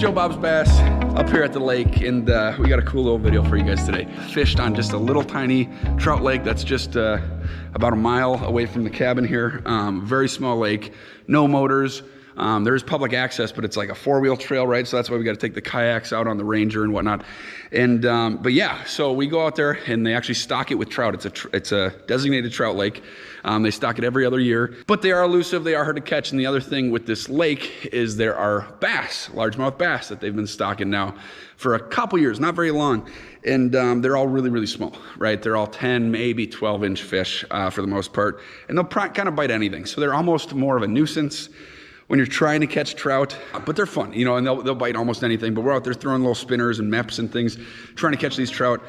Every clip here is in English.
Joe Bob's Bass up here at the lake, and we got a cool little video for you guys today. Fished on just a little tiny trout lake that's just about a mile away from the cabin here. Very small lake, no motors. There's public access, but it's like a 4-wheel trail, right? So that's why we got to take the kayaks out on the Ranger and whatnot. And but yeah, so we go out there and they actually stock it with trout. It's a designated trout lake. They stock it every other year, but they are elusive. They are hard to catch. And the other thing with this lake is there are bass, largemouth bass, that they've been stocking now for a couple years, not very long. And they're all really, really small, right? They're all 10, maybe 12-inch fish for the most part. And they'll kind of bite anything. So they're almost more of a nuisance when you're trying to catch trout, but they're fun, you know, and they'll bite almost anything. But we're out there throwing little spinners and meps and things, trying to catch these trout.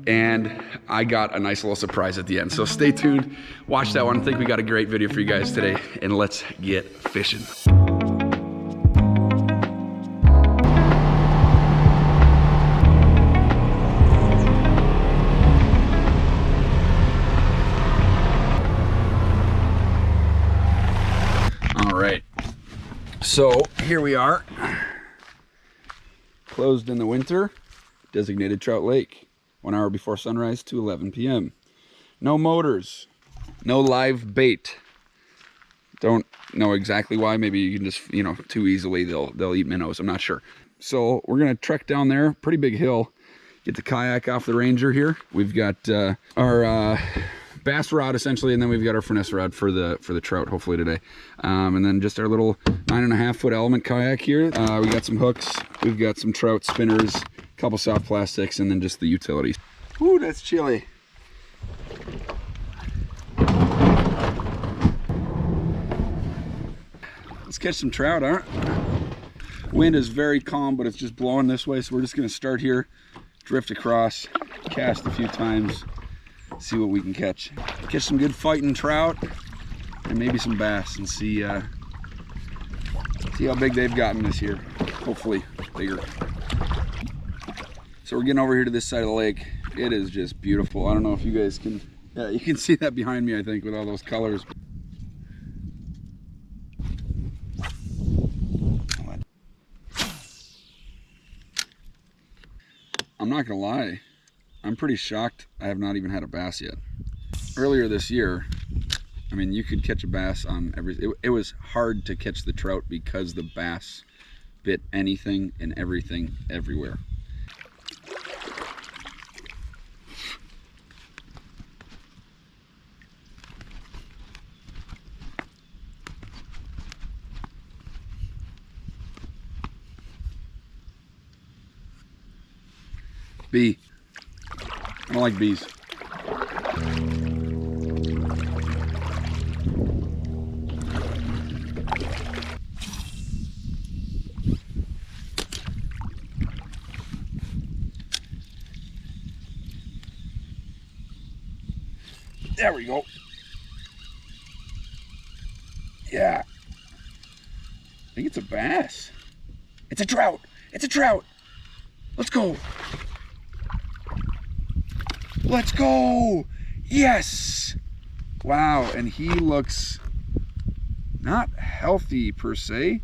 And I got a nice little surprise at the end. So stay tuned, watch that one. I think we got a great video for you guys today, and let's get fishing. All right. So here we are, closed in the winter, designated trout lake, 1 hour before sunrise to 11 p.m. No motors, no live bait. Don't know exactly why. Maybe you can just, you know, too easily they'll eat minnows. I'm not sure. So we're gonna trek down there, pretty big hill, get the kayak off the Ranger here. We've got our bass rod essentially, and then we've got our finesse rod for the trout hopefully today, and then just our little 9.5-foot element kayak here. We got some hooks, we've got some trout spinners, a couple soft plastics, and then just the utilities. Ooh, that's chilly. Let's catch some trout, huh? Wind is very calm, but it's just blowing this way, so we're just gonna start here, drift across, cast a few times, see what we can catch. Catch some good fighting trout and maybe some bass, and see how big they've gotten this year. Hopefully bigger. So we're getting over here to this side of the lake. It is just beautiful. I don't know if you guys can, yeah, you can see that behind me, I think, with all those colors. I'm not gonna lie, I'm pretty shocked I have not even had a bass yet. Earlier this year, I mean, you could catch a bass on it was hard to catch the trout because the bass bit anything and everything everywhere. Bee. I don't like bees. There we go. Yeah. I think it's a bass. It's a trout. It's a trout. Let's go. Let's go! Yes! Wow, and he looks not healthy per se.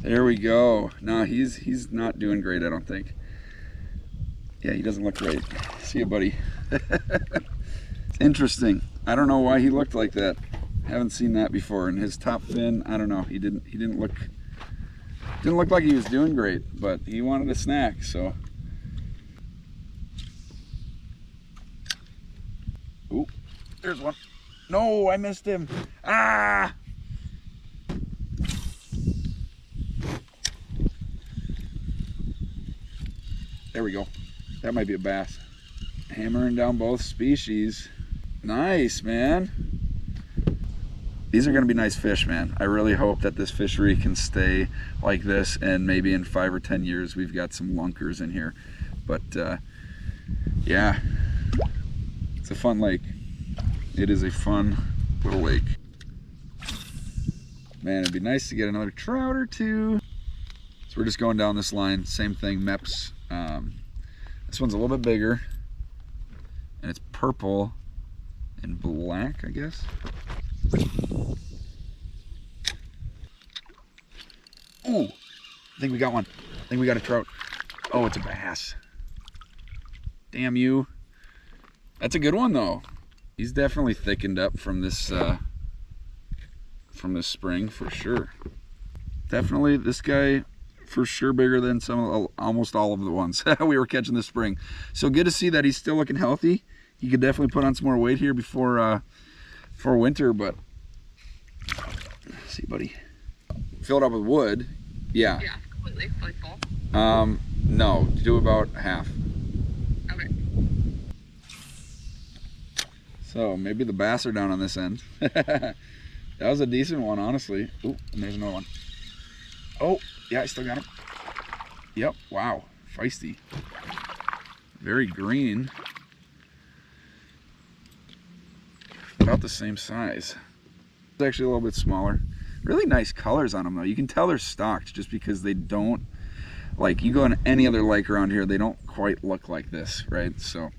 There we go. No, he's not doing great, I don't think. Yeah, he doesn't look great. See you, buddy. Interesting. I don't know why he looked like that. Haven't seen that before. And his top fin, I don't know. He didn't look like he was doing great, but he wanted a snack, so. Ooh, there's one. No, I missed him. Ah! There we go. That might be a bass. Hammering down both species. Nice, man. These are gonna be nice fish, man. I really hope that this fishery can stay like this, and maybe in 5 or 10 years we've got some lunkers in here. But yeah. It's a fun lake. It is a fun little lake. Man, it'd be nice to get another trout or two. So we're just going down this line. Same thing, Meps. This one's a little bit bigger. And it's purple and black, I guess. Ooh, I think we got one. I think we got a trout. Oh, it's a bass. Damn you. That's a good one though. He's definitely thickened up from this spring for sure. Definitely this guy for sure bigger than almost all of the ones we were catching this spring. So good to see that he's still looking healthy. He could definitely put on some more weight here before winter, but let's see, buddy. Fill it up with wood. Yeah. Yeah, completely, like full. No, do about half. Okay. So maybe the bass are down on this end. That was a decent one, honestly. Ooh, and there's another one. Oh, yeah, I still got him. Yep, wow, feisty. Very green. About the same size. It's actually a little bit smaller. Really nice colors on them though. You can tell they're stocked just because they don't, like you go on any other lake around here, they don't quite look like this, right? So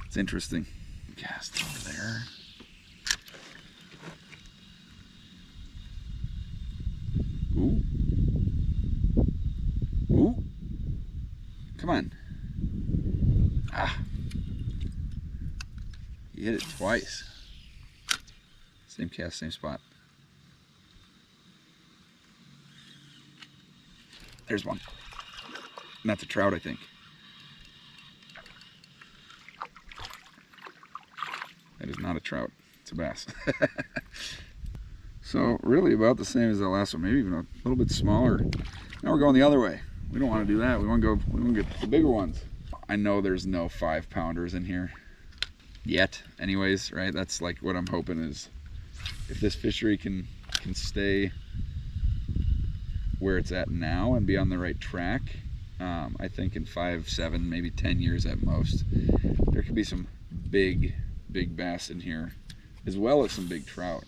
it's interesting. Cast over there. Ooh. Ooh. Come on. Ah. You hit it twice. Same cast, same spot. There's one. And that's a trout, I think. That is not a trout. It's a bass. So really about the same as the last one, maybe even a little bit smaller. Now we're going the other way. We don't want to do that. We want to get the bigger ones. I know there's no 5-pounders in here yet anyways, right? That's like what I'm hoping is if this fishery can stay where it's at now and be on the right track, I think in 5, 7, maybe 10 years at most, there could be some big bass in here, as well as some big trout.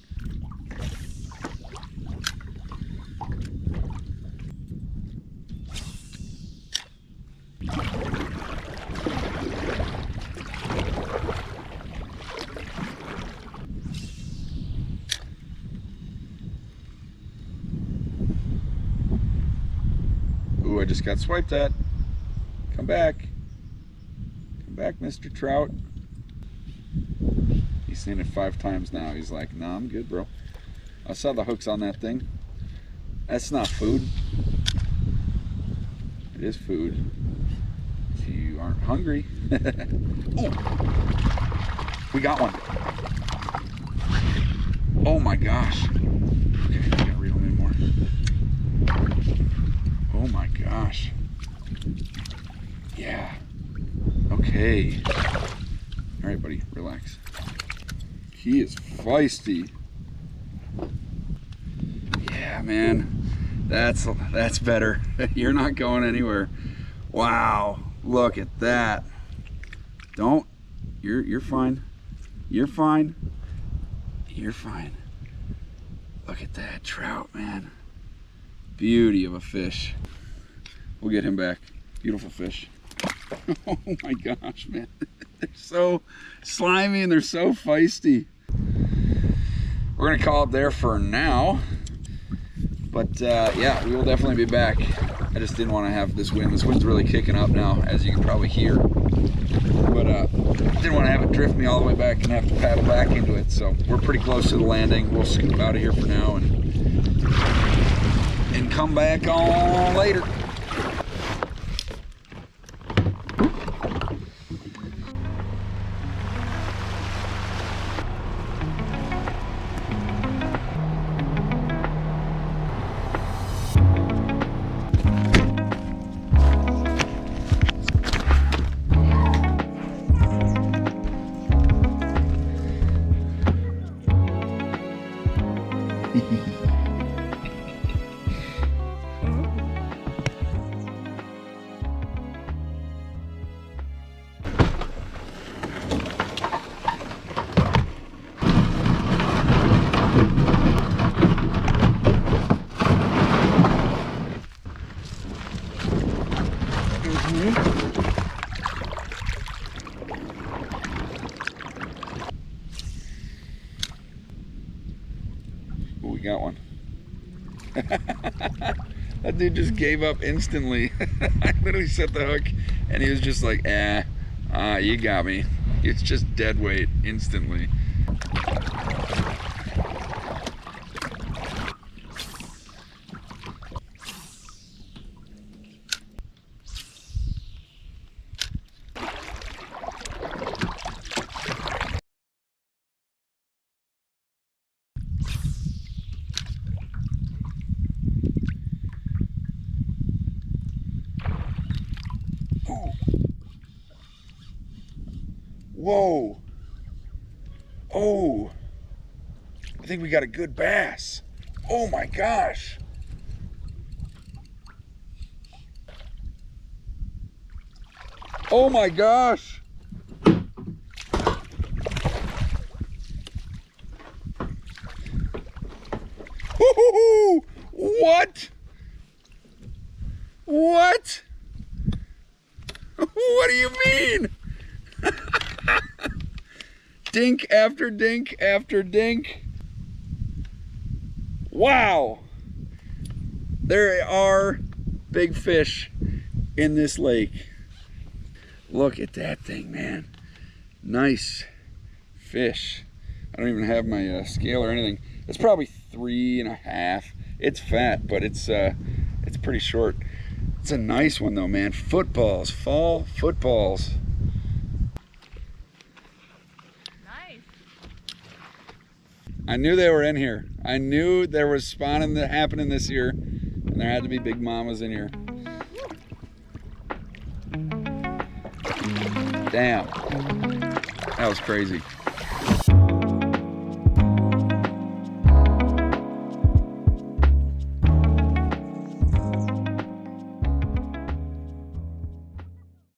Ooh, I just got swiped at. Come back. Come back, Mr. Trout. He's seen it 5 times now. He's like, nah, I'm good, bro. I saw the hooks on that thing. That's not food. It is food. If you aren't hungry. Ooh. We got one. Oh my gosh. Okay, I gotta reel him in more. Oh my gosh. Yeah. Okay. All right, buddy, relax. He is feisty. Yeah, man. That's better. You're not going anywhere. Wow. Look at that. Don't. You're fine. You're fine. You're fine. Look at that trout, man. Beauty of a fish. We'll get him back. Beautiful fish. Oh my gosh, man. They're so slimy and they're so feisty. We're gonna call it there for now. But yeah, we will definitely be back. I just didn't want to have this wind. This wind's really kicking up now, as you can probably hear. But didn't want to have it drift me all the way back and have to paddle back into it. So we're pretty close to the landing. We'll scoot out of here for now and come back on later. Oh, we got one. That dude just gave up instantly. I literally set the hook and he was just like, you got me. It's just dead weight instantly. Whoa. Oh. I think we got a good bass. Oh my gosh. Oh my gosh. Woo-hoo-hoo. What? What? What do you mean? Dink after dink after dink. Wow. There are big fish in this lake. Look at that thing, man. Nice fish. I don't even have my scale or anything. It's probably 3.5. It's fat, but it's pretty short. It's a nice one though, man. Footballs, fall footballs. Nice. I knew they were in here. I knew there was spawning that happening this year, and there had to be big mamas in here. Damn, that was crazy.